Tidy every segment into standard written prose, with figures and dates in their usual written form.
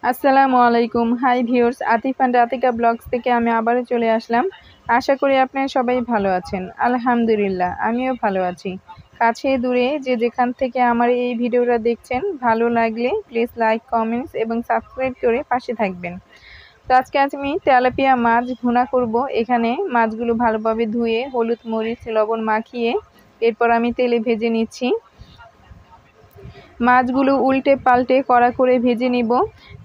আসসালামু আলাইকুম। Hi viewers, Atif and Atika blogs থেকে আমি আবারও চলে আসলাম। আশা করি আপনারা সবাই ভালো আছেন। আলহামদুলিল্লাহ, আমিও ভালো আছি। কাছে দূরে যে যেখান থেকে আমার এই ভিডিওটা দেখছেন, ভালো লাগলে প্লিজ লাইক, কমেন্টস এবং সাবস্ক্রাইব করে পাশে থাকবেন। তো আজকে আমি তেলাপিয়া মাছ ভুনা করব। এখানে মাছগুলো ভালোভাবে ধুয়ে হলুদ, মরিচ, লবণ মাখিয়ে এরপর আমি তেলে ভেজে নিচ্ছি। মাছগুলো উল্টে পাল্টে কড়া করে ভেজে নিব।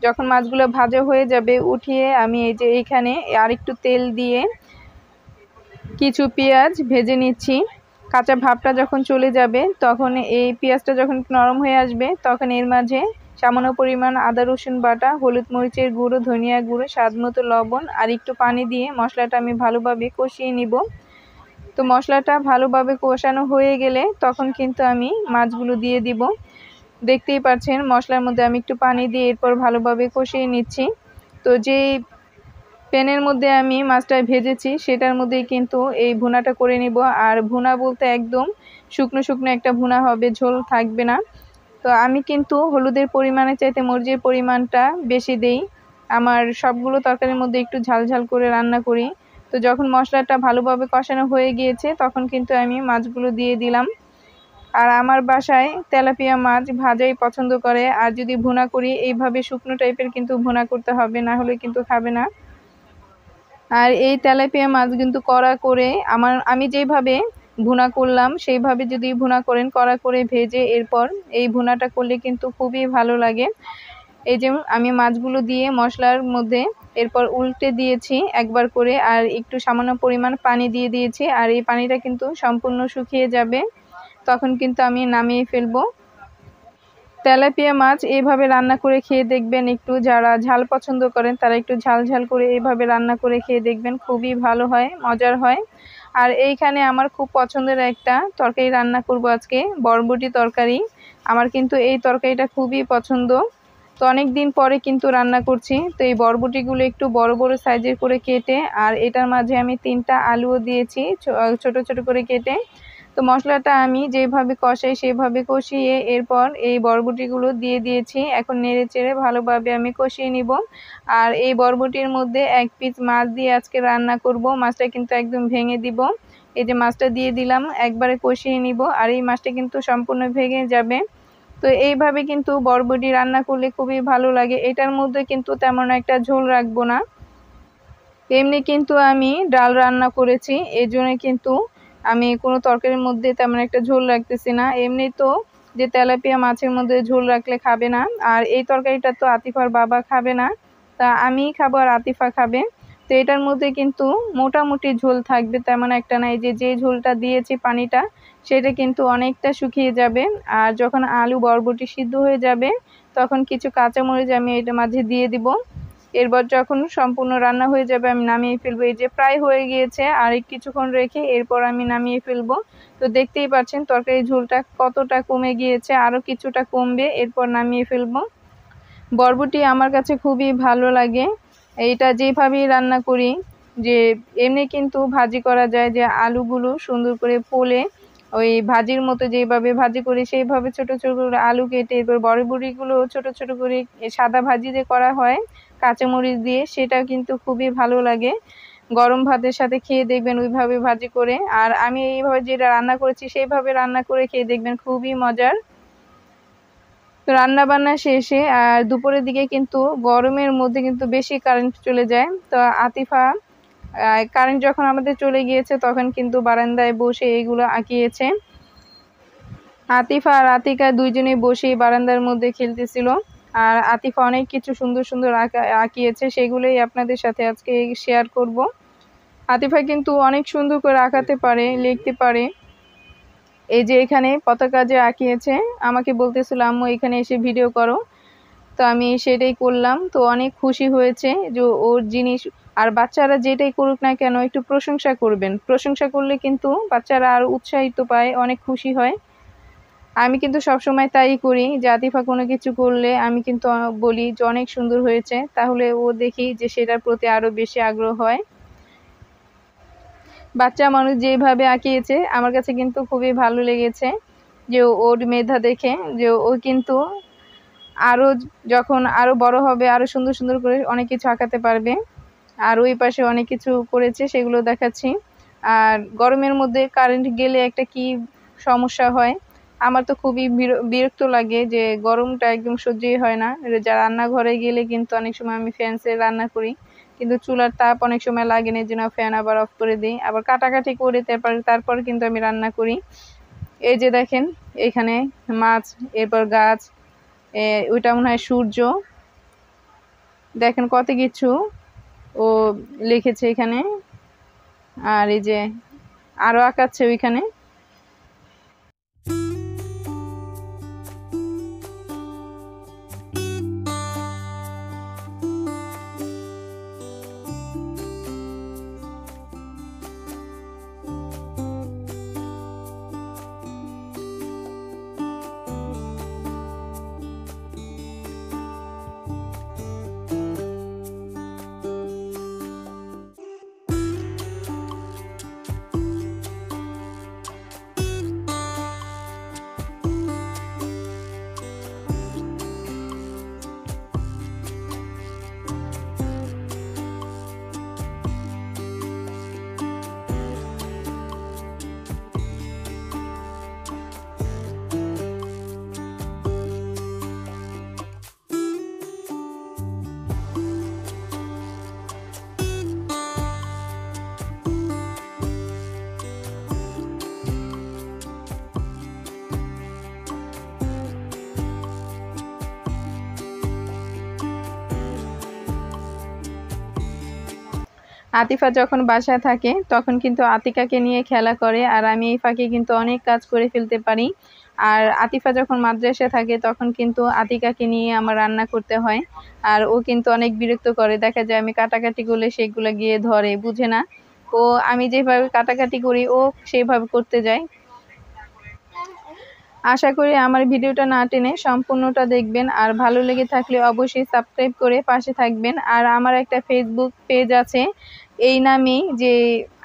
যখন মাছগুলো ভাজা হয়ে যাবে উঠিয়ে আমি এই যে এইখানে আরেকটু তেল দিয়ে কিছু পেঁয়াজ ভেজে নিচ্ছি। কাঁচা ভাবটা যখন চলে যাবে তখন এই পেঁয়াজটা যখন নরম হয়ে আসবে তখন এর মাঝে সামান্য পরিমাণ আদা রসুন বাটা, হলুদ মরিচের গুঁড়ো, ধনিয়া গুঁড়ো, স্বাদ মতো লবণ আর একটু পানি দিয়ে মশলাটা আমি ভালোভাবে কষিয়ে নিব। তো মশলাটা ভালোভাবে কষানো হয়ে গেলে তখন কিন্তু আমি মাছগুলো দিয়ে দিব। দেখতেই পাচ্ছেন মশলার মধ্যে আমি একটু পানি দিয়ে এরপর ভালোভাবে কষিয়ে নিচ্ছি। তো যেই প্যানের মধ্যে আমি মাছটা ভেজেছি সেটার মধ্যেই কিন্তু এই ভুনাটা করে নিব। আর ভুনা বলতে একদম শুকনো শুকনো একটা ভুনা হবে, ঝোল থাকবে না। তো আমি কিন্তু হলুদের পরিমাণের চাইতে মরিচের পরিমাণটা বেশি দেই। আমার সবগুলো তরকারির মধ্যে একটু ঝাল ঝাল করে রান্না করি। তো যখন মশলাটা ভালোভাবে কষানো হয়ে গিয়েছে তখন কিন্তু আমি মাছগুলো দিয়ে দিলাম। আর আমার বাসায় তেলাপিয়া মাছ ভাজাই পছন্দ করে। আর যদি ভুনা করি এইভাবে শুকনো টাইপের কিন্তু ভুনা করতে হবে, না হলে কিন্তু খাবে না। আর এই তেলাপিয়া মাছ কিন্তু কড়া করে আমি যেইভাবে ভুনা করলাম সেইভাবে যদি ভুনা করেন, কড়া করে ভেজে এরপর এই ভুনাটা করলে কিন্তু খুবই ভালো লাগে। এই যে আমি মাছগুলো দিয়ে মশলার মধ্যে এরপর উল্টে দিয়েছি একবার করে, আর একটু সামান্য পরিমাণ পানি দিয়ে দিয়েছি। আর এই পানিটা কিন্তু সম্পূর্ণ শুকিয়ে যাবে, তখন কিন্তু আমি নামিয়ে ফেলবো। তেলাপিয়া মাছ এইভাবে রান্না করে খেয়ে দেখবেন, একটু যারা ঝাল পছন্দ করেন তারা একটু ঝাল ঝাল করে এইভাবে রান্না করে খেয়ে দেখবেন, খুবই ভালো হয়, মজার হয়। আর এইখানে আমার খুব পছন্দের একটা তরকারি রান্না করব আজকে, বরবটি তরকারি। আমার কিন্তু এই তরকারিটা খুবই পছন্দ। তো অনেক দিন পরে কিন্তু রান্না করছি। তো এই বরবটিগুলো একটু বড় বড় সাইজের করে কেটে, আর এটার মাঝে আমি 3টা আলুও দিয়েছি ছোট ছোট করে কেটে। তো মশলাটা আমি যেভাবে কষাই সেভাবে কষিয়ে এরপর এই বরবটিগুলো দিয়ে দিয়েছি। এখন নেড়ে চেড়ে ভালোভাবে আমি কষিয়ে নিব। আর এই বরবটির মধ্যে 1 পিস মাছ দিয়ে আজকে রান্না করব। মাছটা কিন্তু একদম ভেঙে দিব। এই যে মাছটা দিয়ে দিলাম, একবারে কষিয়ে নিব। আর এই মাছটা কিন্তু সম্পূর্ণ ভেঙে যাবে। তো এইভাবে কিন্তু বরবটি রান্না করলে খুবই ভালো লাগে। এটার মধ্যে কিন্তু তেমন একটা ঝোল রাখবো না, এমনি কিন্তু আমি ডাল রান্না করেছি, এই জন্য কিন্তু আমি কোনো তরকারির মধ্যে তেমন একটা ঝোল রাখতেছি না। এমনি তো যে তেলাপিয়া মাছের মধ্যে ঝোল রাখলে খাবে না, আর এই তরকারিটা তো আতিফার বাবা খাবে না, তা আমিই খাবো আর আতিফা খাবে। তো এটার মধ্যে কিন্তু মোটামুটি ঝোল থাকবে, তেমন একটা না। এই যে ঝোলটা দিয়েছি পানিটা, সেটা কিন্তু অনেকটা শুকিয়ে যাবে। আর যখন আলু বরবটি সিদ্ধ হয়ে যাবে তখন কিছু কাঁচামরিচ আমি এটার মাঝে দিয়ে দিব। এরপর যখন সম্পূর্ণ রান্না হয়ে যাবে আমি নামিয়ে ফেলবো। এই যে প্রায় হয়ে গিয়েছে, আর কিছুক্ষণ রেখে এরপর আমি নামিয়ে ফেলবো। তো দেখতেই পাচ্ছেন তরকারির ঝোলটা কতটা কমে গিয়েছে, আরও কিছুটা কমবে, এরপর নামিয়ে ফেলবো। বরবটি আমার কাছে খুবই ভালো লাগে। এইটা যেভাবেই রান্না করি, যে এমনি কিন্তু ভাজি করা যায়, যে আলুগুলো সুন্দর করে পোলে ওই ভাজির মতো যেভাবে ভাজি করি সেইভাবে ছোট ছোট করে আলু কেটে এরপর বড়গুলো ছোট ছোট করে সাদা ভাজি যে করা হয় কাঁচামরিচ দিয়ে, সেটা কিন্তু খুবই ভালো লাগে। গরম ভাতের সাথে খেয়ে দেখবেন ওইভাবে ভাজি করে। আর আমি এইভাবে যেটা রান্না করেছি সেইভাবে রান্না করে খেয়ে দেখবেন, খুবই মজার। তো রান্না বান্না শেষে আর দুপুরের দিকে কিন্তু গরমের মধ্যে কিন্তু বেশি কারেন্ট চলে যায়। তো আতিফা কারেন্ট যখন আমাদের চলে গিয়েছে তখন কিন্তু বারান্দায় বসে এগুলো আঁকিয়েছে। আতিফা আর আতিকা দুইজনেই বসে বারান্দার মধ্যে খেলতেছিল। আর আতিফা অনেক কিছু সুন্দর সুন্দর আঁকিয়েছে, সেগুলোই আপনাদের সাথে আজকে শেয়ার করব। আতিফা কিন্তু অনেক সুন্দর করে আঁকাতে পারে, লিখতে পারে। এই যে এখানে পতাকা যে আঁকিয়েছে, আমাকে বলতেছিল আম্মু এখানে এসে ভিডিও করো, তো আমি সেটাই করলাম। তো অনেক খুশি হয়েছে যে ওর জিনিস। আর বাচ্চারা যেটাই করুক না কেন একটু প্রশংসা করবেন, প্রশংসা করলে কিন্তু বাচ্চারা আর উৎসাহিত পায়, অনেক খুশি হয়। আমি কিন্তু সবসময় তাই করি, যে আতিফা কোনো কিছু করলে আমি কিন্তু বলি যে অনেক সুন্দর হয়েছে, তাহলে ও দেখি যে সেটার প্রতি আরো বেশি আগ্রহ হয়। বাচ্চা মানুষ যেভাবে আঁকিয়েছে আমার কাছে কিন্তু খুবই ভালো লেগেছে, যে ওর মেধা দেখে, যে ও কিন্তু আরও যখন আরও বড় হবে আরও সুন্দর সুন্দর করে অনেক কিছু আঁকাতে পারবে। আর ওই পাশে অনেক কিছু করেছে, সেগুলো দেখাচ্ছি। আর গরমের মধ্যে কারেন্ট গেলে একটা কি সমস্যা হয়, আমার তো খুবই বিরক্ত লাগে যে গরমটা একদম সহ্যই হয় না। যা রান্নাঘরে গেলে কিন্তু অনেক সময় আমি ফ্যান ছেড়ে রান্না করি, কিন্তু চুলার তাপ অনেক সময় লাগে না, এই জন্য ফ্যান আবার অফ করে দিই, আবার কাটাকাটি করে তারপর কিন্তু আমি রান্না করি। এই যে দেখেন এখানে মাছ, এরপর গাছ, ওইটা মনে হয় সূর্য, দেখেন কত কিছু ও লিখেছে এখানে। আর এই যে আরো আঁকাচ্ছে ওইখানে। আতিফা যখন বাসায় থাকে তখন কিন্তু আতিকাকে নিয়ে খেলা করে, আর আমি এই ফাঁকে কিন্তু অনেক কাজ করে ফেলতে পারি। আর আতিফা যখন মাদ্রাসায় থাকে তখন কিন্তু আতিকাকে নিয়ে আমার রান্না করতে হয়, আর ও কিন্তু অনেক বিরক্ত করে। দেখা যায় আমি কাটাকাটি করলে সেগুলো গিয়ে ধরে, বুঝে না। ও আমি যেভাবে কাটাকাটি করি ও সেইভাবে করতে যায়। আশা করি আমার ভিডিওটা না টেনে সম্পূর্ণটা দেখবেন, আর ভালো লেগে থাকলে অবশ্যই সাবস্ক্রাইব করে পাশে থাকবেন। আর আমার একটা ফেসবুক পেজ আছে এই নামেই, যে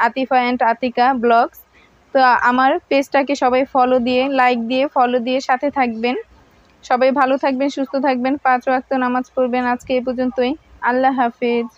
আতিফা অ্যান্ড আতিকা ব্লগস। তো আমার পেজটাকে সবাই ফলো দিয়ে, লাইক দিয়ে, ফলো দিয়ে সাথে থাকবেন। সবাই ভালো থাকবেন, সুস্থ থাকবেন, 5 ওয়াক্ত নামাজ পড়বেন। আজকে এই পর্যন্তই। আল্লাহ হাফেজ।